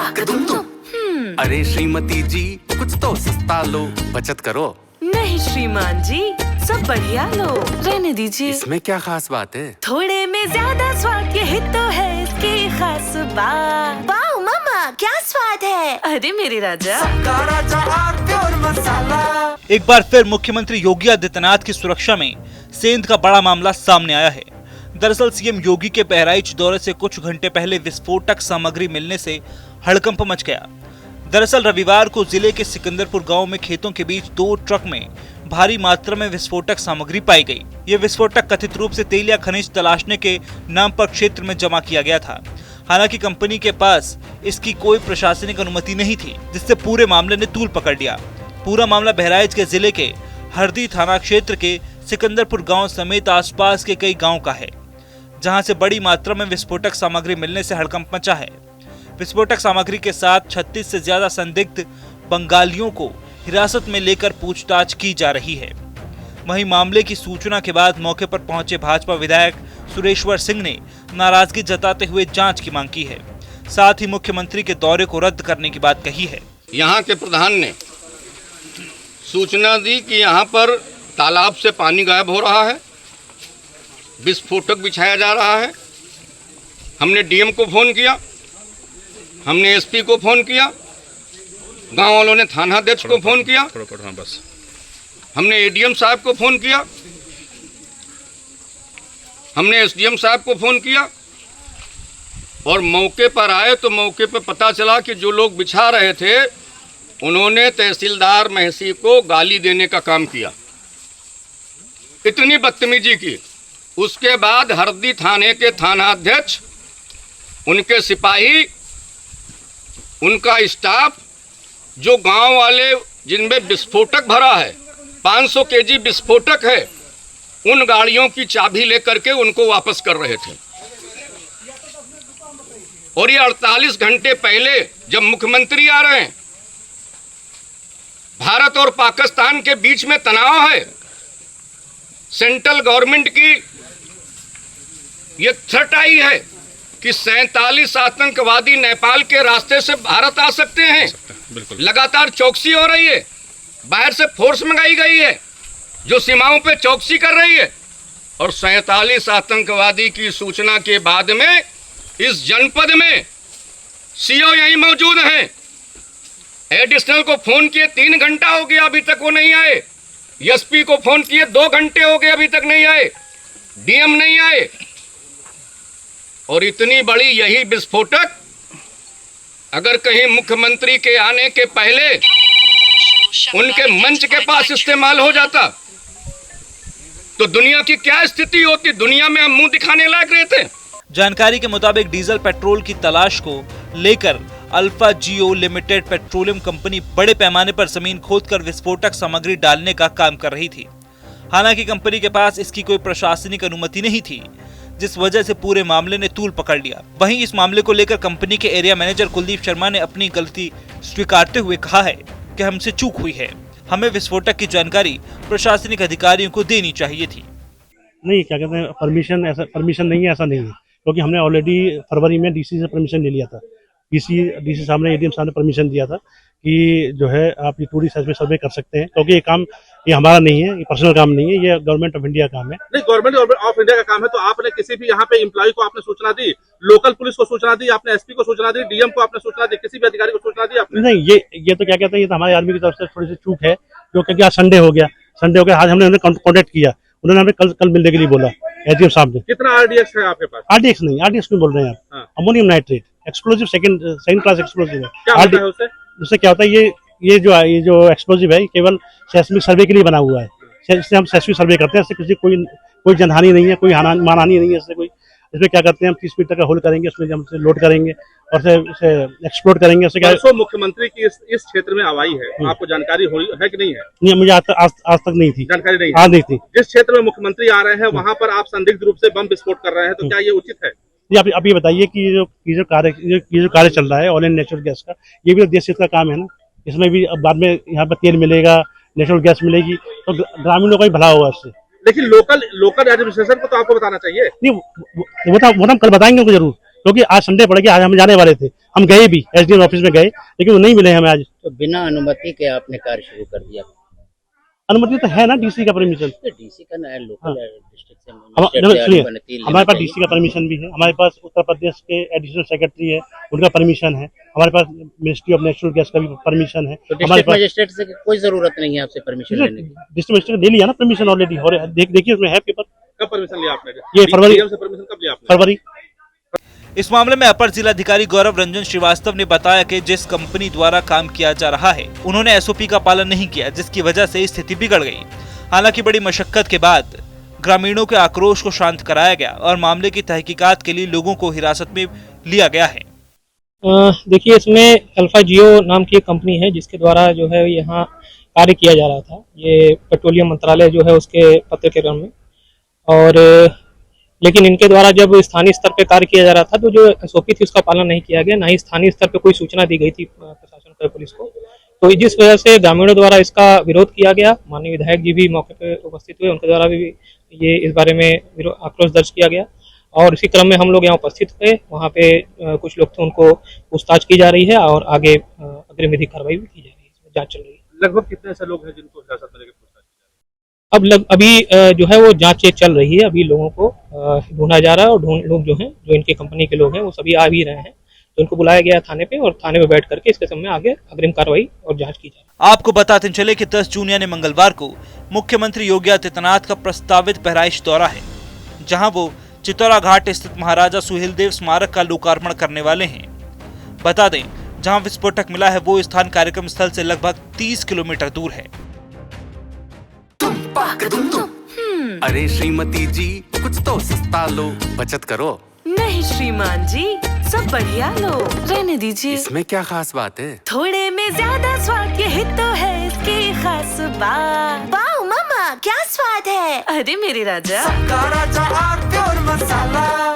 अरे श्रीमती जी कुछ तो सस्ता लो, बचत करो। नहीं श्रीमान जी, सब बढ़िया लो, रहने दीजिए। इसमें क्या खास बात है? थोड़े में ज्यादा स्वाद, यही तो है इसकी खास बात। वाह मामा, क्या स्वाद है। अरे मेरे राजा, प्योर मसाला। एक बार फिर मुख्यमंत्री योगी आदित्यनाथ की सुरक्षा में सेंध का बड़ा मामला सामने आया है। दरअसल सीएम योगी के बहराइच दौरे से कुछ घंटे पहले विस्फोटक सामग्री मिलने से हड़कंप मच गया। दरअसल रविवार को जिले के सिकंदरपुर गांव में खेतों के बीच 2 ट्रक में भारी मात्रा में विस्फोटक सामग्री पाई गई। ये विस्फोटक कथित रूप से तेल या खनिज तलाशने के नाम पर क्षेत्र में जमा किया गया था। हालांकि कंपनी के पास इसकी कोई प्रशासनिक अनुमति नहीं थी, जिससे पूरे मामले ने तूल पकड़ लिया। पूरा मामला बहराइच के जिले के हरदी थाना क्षेत्र के सिकंदरपुर गांव समेत आसपास के कई गांव का है, जहां से बड़ी मात्रा में विस्फोटक सामग्री मिलने से हड़कंप मचा है। विस्फोटक सामग्री के साथ 36 से ज्यादा संदिग्ध बंगालियों को हिरासत में लेकर पूछताछ की जा रही है। वहीं मामले की सूचना के बाद मौके पर पहुंचे भाजपा विधायक सुरेश्वर सिंह ने नाराजगी जताते हुए जांच की मांग की है। साथ ही मुख्यमंत्री के दौरे को रद्द करने की बात कही है। यहाँ के प्रधान ने सूचना दी कि यहाँ पर तालाब से पानी गायब हो रहा है, विस्फोटक बिछाया जा रहा है। हमने डीएम को फ़ोन किया, हमने एसपी को फ़ोन किया, गांव वालों ने थानाध्यक्ष को फ़ोन किया, हमने एडीएम साहब को फ़ोन किया, हमने एसडीएम साहब को फ़ोन किया और मौके पर आए तो मौके पर पता चला कि जो लोग बिछा रहे थे उन्होंने तहसीलदार महसी को गाली देने का काम किया, इतनी बदतमीजी की। उसके बाद हरदी थाने के थानाध्यक्ष, उनके सिपाही, उनका स्टाफ, जो गांव वाले जिनमें विस्फोटक भरा है, 500 केजी विस्फोटक है, उन गाड़ियों की चाबी लेकर के उनको वापस कर रहे थे। और ये 48 घंटे पहले जब मुख्यमंत्री आ रहे हैं, भारत और पाकिस्तान के बीच में तनाव है, सेंट्रल गवर्नमेंट की ये थ्रेट आई है कि 47 आतंकवादी नेपाल के रास्ते से भारत आ सकते हैं। लगातार चौकसी हो रही है, बाहर से फोर्स मंगाई गई है जो सीमाओं पे चौकसी कर रही है। और 47 आतंकवादी की सूचना के बाद में इस जनपद में सीओ यहीं मौजूद हैं। एडिशनल को फोन किए 3 घंटा हो गया, अभी तक वो नहीं आए। एसपी को फोन किए 2 घंटे हो गए, अभी तक नहीं आए। डीएम नहीं आए। और इतनी बड़ी यही विस्फोटक अगर कहीं मुख्यमंत्री के आने के पहले उनके मंच के पास इस्तेमाल हो जाता तो दुनिया की क्या स्थिति होती। दुनिया में हम मुंह दिखाने लायक रहते। जानकारी के मुताबिक डीजल पेट्रोल की तलाश को लेकर अल्फा जियो लिमिटेड पेट्रोलियम कंपनी बड़े पैमाने पर जमीन खोदकर विस्फोटक सामग्री डालने का काम कर रही थी। हालांकि कंपनी के पास इसकी कोई प्रशासनिक अनुमति नहीं थी, जिस वजह से पूरे मामले ने तूल पकड़ लिया। वहीं इस मामले को लेकर कंपनी के एरिया मैनेजर कुलदीप शर्मा ने अपनी गलती स्वीकारते हुए कहा है कि हमसे चूक हुई है, हमें विस्फोटक की जानकारी प्रशासनिक अधिकारियों को देनी चाहिए थी। नहीं, क्या कहते हैं, परमिशन नहीं है, ऐसा नहीं है, क्योंकि हमने ऑलरेडी फरवरी में डीसी से परमिशन ले लिया था। डीसी साहब ने, एडीएम साहब ने परमिशन दिया था कि जो है आप ये टूरिस्ट सर्वे कर सकते हैं, क्योंकि ये काम ये हमारा नहीं है, ये पर्सनल काम नहीं है, ये गवर्नमेंट ऑफ इंडिया काम है। नहीं, गवर्नमेंट ऑफ इंडिया का काम है तो आपने किसी भी यहाँ पे एम्प्लॉय को आपने सूचना दी, लोकल पुलिस को सूचना दी, आपने एसपी को सूचना दी, डीएम को आपने सूचना दी, किसी भी अधिकारी को सूचना दी आपने? नहीं, ये तो क्या कहते हैं, ये तो हमारे आर्मी की तरफ से थोड़ी सी चूक है, जो क्योंकि आज संडे हो गया, आज हमने उन्हें कॉन्टेक्ट किया, उन्होंने हमें कल मिलने के लिए बोला एडीएम साहब ने। कितना आरडीएक्स है आपके पास? आरडीएक्स क्यों बोल रहे हैं आप? Ammonium nitrate explosive, second class explosive है। क्या होता है उससे? उससे क्या होता है, ये जो एक्सप्लोजिव है केवल सेस्मिक सर्वे के लिए बना हुआ है। इससे हम सेस्मिक सर्वे करते हैं, इससे किसी कोई जनहानि नहीं है, कोई मानहानि नहीं है। इसमें क्या करते हैं, हम 30 मीटर का होल करेंगे, उसमें हम लोड करेंगे और इसे एक्सप्लोर करेंगे। परसों मुख्यमंत्री की इस क्षेत्र में आवाई है, आपको जानकारी है कि नहीं है? नहीं, मुझे आज तक नहीं थी जानकारी, नहीं आज नहीं थी। जिस क्षेत्र में मुख्यमंत्री आ रहे हैं वहाँ पर आप संदिग्ध रूप से बम विस्फोट कर रहे हैं, तो क्या ये उचित है? आप ये बताइए कि ये जो कार्य चल रहा है ऑयल एंड नेचुरल गैस का, ये भी देश हित का काम है ना। इसमें भी अब बाद में यहाँ पर तेल मिलेगा, नेचुरल गैस मिलेगी, तो ग्रामीणों का ही भला होगा इससे। लेकिन लोकल एडमिनिस्ट्रेशन को तो आपको बताना चाहिए। नहीं, वो तो हम कल बताएंगे उनको जरूर क्योंकि आज संडे पड़ गया, आज हम जाने वाले थे, हम गए भी एसडीएम ऑफिस में गए, लेकिन वो नहीं मिले हमें आज। तो बिना अनुमति के आपने कार्य शुरू कर दिया? अनुमति तो है ना डीसी का परमिशन, तो डीसी का नया लोकल डिस्ट्रिक्ट से सुनिए, हमारे पास डीसी का परमिशन भी है, हमारे पास उत्तर प्रदेश के एडिशनल सेक्रेटरी है, उनका परमिशन है, हमारे पास मिनिस्ट्री ऑफ नेचुरल गैस का भी परमिशन है। तो डिस्ट्रिक्ट मजिस्ट्रेट से कोई जरूरत नहीं है आपसे परमिशन लेने की? डिस्ट्रिक्ट मजिस्ट्रेट ले लिया ना परमिशन ऑलरेडी, और देखिए उसमें है पेपर। कब परमिशन लिया आपने? ये फरवरी डीएम से परमिशन कब लिया आपने? फरवरी। इस मामले में अपर जिलाधिकारी गौरव रंजन श्रीवास्तव ने बताया कि जिस कंपनी द्वारा काम किया जा रहा है उन्होंने एसओपी का पालन नहीं किया, जिसकी वजह से स्थिति बिगड़ गई। हालांकि बड़ी मशक्कत के बाद ग्रामीणों के आक्रोश को शांत कराया गया और मामले की तहकीकात के लिए लोगों को हिरासत में लिया गया है। देखिए, इसमें अल्फा जियो नाम की एक कंपनी है जिसके द्वारा जो है यहाँ कार्य किया जा रहा था। ये पेट्रोलियम मंत्रालय जो है उसके पत्र के क्रम में, और लेकिन इनके द्वारा जब स्थानीय स्तर पे कार्य किया जा रहा था तो जो एसओपी थी उसका पालन नहीं किया गया, ना ही स्थानीय स्तर पे कोई सूचना दी गई थी प्रशासन को, पुलिस को। तो जिस वजह से ग्रामीणों द्वारा इसका विरोध किया गया। माननीय विधायक जी भी मौके पे उपस्थित हुए, उनके द्वारा भी ये इस बारे में आक्रोश दर्ज किया गया, और इसी क्रम में हम लोग यहाँ उपस्थित हुए। वहाँ पे कुछ लोग थे, उनको पूछताछ की जा रही है और आगे अग्रिम विधिक कार्रवाई भी की जा रही है, जाँच चल रही है। लगभग कितने ऐसे लोग हैं जिनको हिरासत में लेकर पूछताछ की जा रही अब अभी जो है वो जांच चल रही है, अभी लोगों को ढूंढा जा रहा है, और लोग जो हैं, जो इनकी कंपनी के लोग हैं, वो सभी आ भी रहे हैं। तो उनको बुलाया गया थाने पे, और थाने में बैठ करके इसके संबंध में आगे अग्रिम कार्रवाई और जांच की जाए। आपको बताते चले कि 10 जून यानी मंगलवार को मुख्यमंत्री योगी आदित्यनाथ का प्रस्तावित बहराइच दौरा है, जहां वो चितौरा घाट स्थित महाराजा सुहेलदेव स्मारक का लोकार्पण करने वाले हैं। बता दें, जहां विस्फोटक मिला है वो स्थान कार्यक्रम स्थल से लगभग 30 किलोमीटर दूर है। अरे श्रीमती जी कुछ तो सस्ता लो, बचत करो। नहीं श्रीमान जी, सब बढ़िया लो, रहने दीजिए। इसमें क्या खास बात है? थोड़े में ज्यादा स्वाद, यही तो है इसकी खास बात। वाओ मामा, क्या स्वाद है। अरे मेरे राजा, सबका राजा और प्योर मसाला।